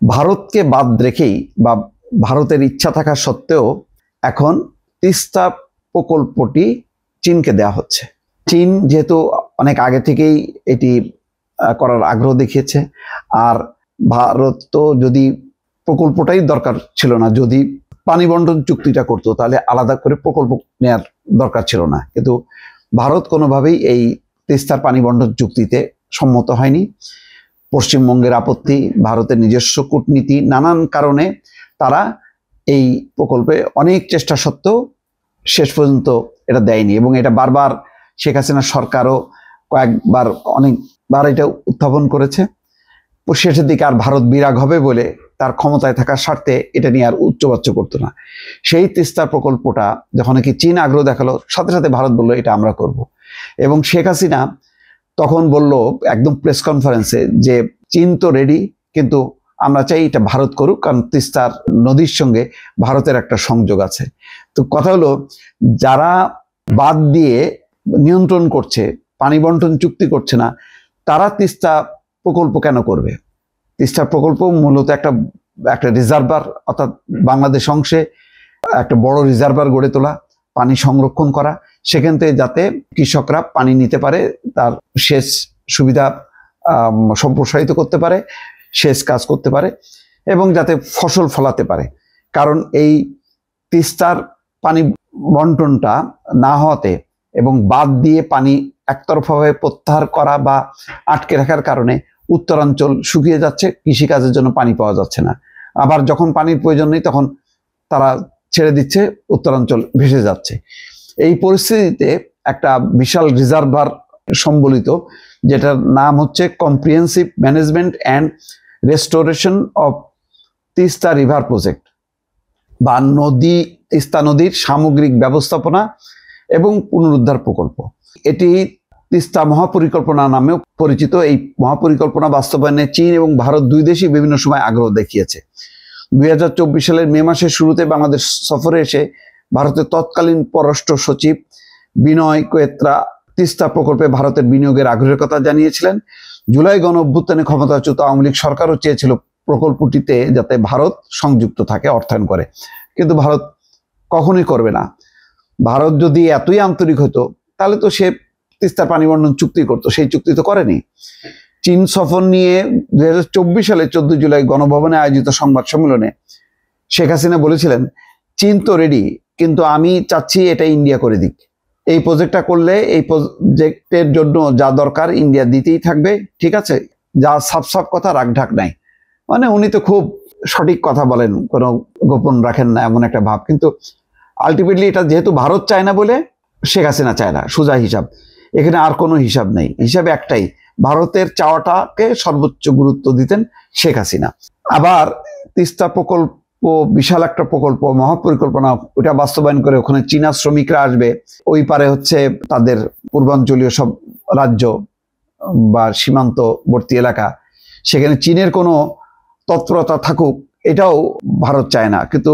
ভারতকে বাদ রেখেই বা ভারতের ইচ্ছা থাকা সত্ত্বেও এখন তিস্তা প্রকল্পটি চীনকে দেওয়া হচ্ছে। চীন যেহেতু অনেক আগে থেকেই এটি করার আগ্রহ দেখিয়েছে, আর ভারত তো যদি প্রকল্পটাই দরকার ছিল না, যদি পানি বন্টন চুক্তিটা করতো তাহলে আলাদা করে প্রকল্প নেওয়ার দরকার ছিল না। কিন্তু ভারত কোনোভাবেই এই তিস্তার পানি বন্টন চুক্তিতে সম্মত হয়নি। পশ্চিমবঙ্গের আপত্তি, ভারতের নিজস্ব কূটনীতি, নানান কারণে তারা এই প্রকল্পে অনেক চেষ্টা সত্ত্বেও শেষ পর্যন্ত এটা দেয়নি। এবং এটা বারবার শেখ হাসিনার সরকারও কয়েকবার অনেকবার এটা উত্থাপন করেছে। শেষের দিকে আর ভারত বিরাগ হবে বলে তার ক্ষমতায় থাকার স্বার্থে এটা নিয়ে আর উচ্চবাচ্য করতো না। সেই তিস্তা প্রকল্পটা যখন কি চীন আগ্রহ দেখালো, সাথে সাথে ভারত বললো এটা আমরা করব। এবং শেখ হাসিনা তখন বলল একদম প্রেস কনফারেন্সে যে চীন তো রেডি, কিন্তু আমরা চাই এটা ভারত করুক, কারণ তিস্তার নদীর সঙ্গে ভারতের একটা সংযোগ আছে। তো কথা হলো, যারা বাদ দিয়ে নিয়ন্ত্রণ করছে, পানি বন্টন চুক্তি করছে না, তারা তিস্তা প্রকল্প কেন করবে? তিস্তা প্রকল্প মূলত একটা রিজার্ভার, অর্থাৎ বাংলাদেশ অংশে একটা বড় রিজার্ভার গড়ে তোলা, পানি সংরক্ষণ করা, সেখান থেকে যাতে কৃষকরা পানি নিতে পারে, তার সেচ সুবিধা সম্প্রসারিত করতে পারে, সেচ কাজ করতে পারে এবং যাতে ফসল ফলাতে পারে। কারণ এই তিস্তার পানি বন্টনটা না হওয়াতে এবং বাদ দিয়ে পানি একতরফাভাবে প্রত্যাহার করা বা আটকে রাখার কারণে উত্তরাঞ্চল শুকিয়ে যাচ্ছে, কৃষিকাজের জন্য পানি পাওয়া যাচ্ছে না। আবার যখন পানির প্রয়োজন নেই তখন তারা ছেড়ে দিচ্ছে, উত্তরাঞ্চল ভেসে যাচ্ছে। এই পরিস্থিতিতে একটা বিশাল রিজার্ভার সম্বলিত, যেটার নাম হচ্ছে comprehensive management and restoration of Teesta river project, বা তিস্তা নদীর সামগ্রিক ব্যবস্থাপনা এবং পুনরুদ্ধার প্রকল্প। এটি তিস্তা মহাপরিকল্পনা নামেও পরিচিত। এই মহাপরিকল্পনা বাস্তবায়নে চীন এবং ভারত দুই দেশই বিভিন্ন সময় আগ্রহ দেখিয়েছে। 2024 সালের মে মাসের শুরুতে বাংলাদেশ সফরে এসে ভারতের তৎকালীন পররাষ্ট্র সচিব বিনয় কোয়েত্রা তিস্তা প্রকল্পে ভারতের বিনিয়োগের আগ্রহের কথা জানিয়েছিলেন। জুলাই গণ অভ্যুত্থানে ক্ষমতাচ্যুত আওয়ামী লীগ সরকারও চেয়েছিল প্রকল্পটিতে যাতে ভারত সংযুক্ত থাকে, অর্থায়ন করে, কিন্তু ভারত কখনোই করবে না। ভারত যদি এতই আন্তরিক হতো তাহলে তো সে তিস্তার পানি বন্টন চুক্তি করতো, সেই চুক্তি তো করেনি। চীন সফর নিয়ে 2024 সালে 14 জুলাই গণভবনে আয়োজিত সংবাদ সম্মেলনে শেখ হাসিনা বলেছিলেন, চীন তো রেডি, কিন্তু আমি চাচ্ছি এটা ইন্ডিয়া করে দিক। এই প্রজেক্টটা করলে এই প্রজেক্টের জন্য যা দরকার ইন্ডিয়া দিতেই থাকবে, ঠিক আছে, যা সাফ কথা, রাগঢাক নাই। মানে উনি তো খুব সঠিক কথা বলেন, কোনো গোপন রাখেন না, এমন একটা ভাব। কিন্তু আলটিমেটলি এটা যেহেতু ভারত চায় না বলে শেখ হাসিনা চায় না, সোজা হিসাব। এখানে আর কোনো হিসাব নেই, হিসাব একটাই, ভারতের চাওয়াটাকে সর্বোচ্চ গুরুত্ব দিতেন শেখ হাসিনা। আবার তিস্তা প্রকল্প বিশাল একটা প্রকল্প, মহাপরিকল্পনা, ওটা বাস্তবায়ন করে ওখানে চীনা শ্রমিকরা আসবে, ওই পারে হচ্ছে তাদের পূর্বাঞ্চলীয় সব রাজ্য বা সীমান্তবর্তী এলাকা, সেখানে চীনের কোনো তৎপরতা থাকুক, এটাও ভারত চায় না। কিন্তু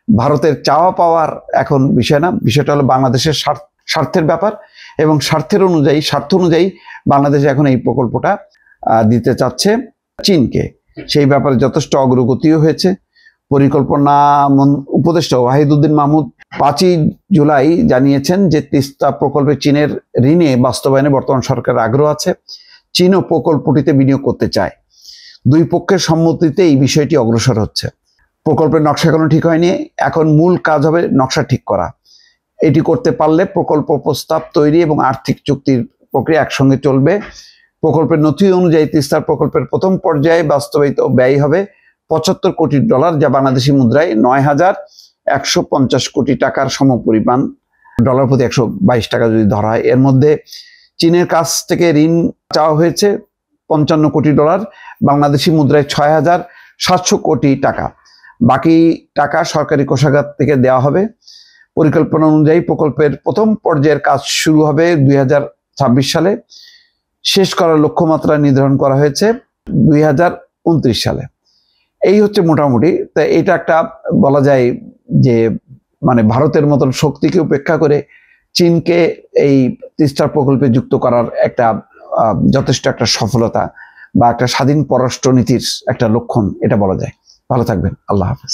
ভারতের চাওয়া পাওয়ার এখন বিষয় না, বিষয়টা হলো বাংলাদেশের স্বার্থের ব্যাপার, এবং স্বার্থ অনুযায়ী বাংলাদেশ এখন এই প্রকল্পটা দিতে চাচ্ছে চীনকে। সেই ব্যাপারে যথেষ্ট অগ্রগতিও হয়েছে। পরিকল্পনা উপদেষ্টা ওয়াহিদুদ্দিন মাহমুদ 5ই জুলাই জানিয়েছেন যে তিস্তা প্রকল্পে চীনের ঋণে বাস্তবায়নে বর্তমান সরকারের আগ্রহ আছে, চীনও প্রকল্পটিতে বিনিয়োগ করতে চায়। দুই পক্ষের সম্মতিতে এই বিষয়টি অগ্রসর হচ্ছে। প্রকল্পের নকশা এখনো ঠিক হয়নি, এখন মূল কাজ হবে নকশা ঠিক করা। এটি করতে পারলে প্রকল্প প্রস্তাব তৈরি এবং আর্থিক চুক্তির প্রক্রিয়া একসঙ্গে চলবে। প্রকল্পের নথি অনুযায়ী তিস্তার প্রকল্পের প্রথম পর্যায়ে বাস্তবায়িত ব্যয় হবে $75 কোটি, যা বাংলাদেশি মুদ্রায় 9,150 কোটি টাকার সমপরিমাণ, ডলার প্রতি 122 টাকা যদি ধরা হয়। এর মধ্যে চীনের কাছ থেকে ঋণ চাওয়া হয়েছে $55 কোটি, বাংলাদেশি মুদ্রায় 6,700 কোটি টাকা। বাকি টাকা সরকারি কোষাগার থেকে দেওয়া হবে। পরিকল্পনা অনুযায়ী প্রকল্পের প্রথম পর্যায়ের কাজ শুরু হবে 2026 সালে, শেষ করার লক্ষ্যমাত্রা নির্ধারণ করা হয়েছে 2029 সালে। এই হচ্ছে মোটামুটি। তা এটা একটা বলা যায় যে মানে ভারতের মতন শক্তিকে উপেক্ষা করে চীনকে এই তিস্তা প্রকল্পে যুক্ত করার একটা যথেষ্ট একটা সফলতা বা একটা স্বাধীন পররাষ্ট্রনীতির একটা লক্ষণ এটা বলা যায়। ভালো থাকবেন, আল্লাহ হাফেজ।